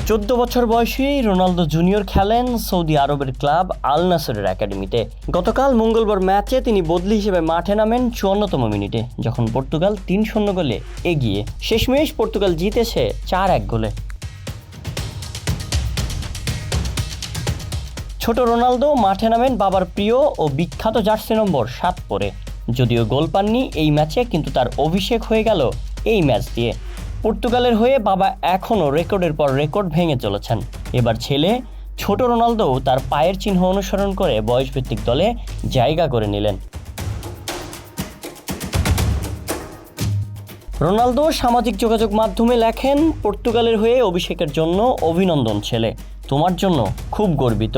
14 বছর বয়সী Ronaldo junior খেলেন সৌদি আরবের ক্লাব আল নাসরের একাডেমিতে। গতকাল মঙ্গলবার ম্যাচে তিনি বদলি হিসেবে মাঠে নামেন 54তম মিনিটে, যখন পর্তুগাল 3-0 গোলে এগিয়ে। শেষমেশ পর্তুগাল জিতেছে 4-1 গোলে। ছোট রোনালদো মাঠে নামেন বাবার প্রিয় ও বিখ্যাত জার্সি নম্বর 7 পরে। যদিও গোল পাননি এই ম্যাচে, কিন্তু তার অভিষেক হয়ে গেল এই ম্যাচ দিয়ে। পর্তুগালের হয়ে বাবা এখনও রেকর্ডের পর রেকর্ড ভেঙে চলেছেন। এবার ছেলে ছোট রোনালদোও তার পায়ের চিহ্ন অনুসরণ করে বয়সভিত্তিক দলে জায়গা করে নিলেন। রোনালদো সামাজিক যোগাযোগ মাধ্যমে লেখেন, পর্তুগালের হয়ে অভিষেকের জন্য অভিনন্দন ছেলে, তোমার জন্য খুব গর্বিত।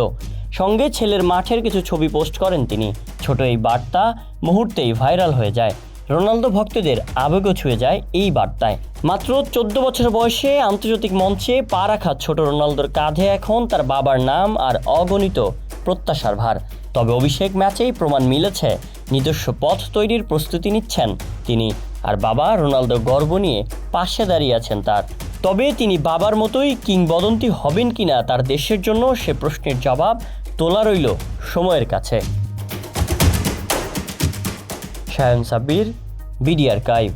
সঙ্গে ছেলের মাঠের কিছু ছবি পোস্ট করেন তিনি। ছোট এই বার্তা মুহূর্তেই ভাইরাল হয়ে যায়। রোনালদো ভক্তদের আবেগও ছুঁয়ে যায় এই বার্তায়। মাত্র 14 বছর বয়সে আন্তর্জাতিক মঞ্চে পা রাখা ছোট রোনালদোর কাঁধে এখন তার বাবার নাম আর অগণিত প্রত্যাশার ভার। তবে অভিষেক ম্যাচেই প্রমাণ মিলেছে, নিজস্ব পথ তৈরির প্রস্তুতি নিচ্ছেন তিনি। আর বাবা রোনালদো গর্ব নিয়ে পাশে দাঁড়িয়ে আছেন তার। তবে তিনি বাবার মতোই কিংবদন্তি হবেন কিনা তার দেশের জন্য, সে প্রশ্নের জবাব তোলা রইল সময়ের কাছে। Shayan Sabbir, BD archive.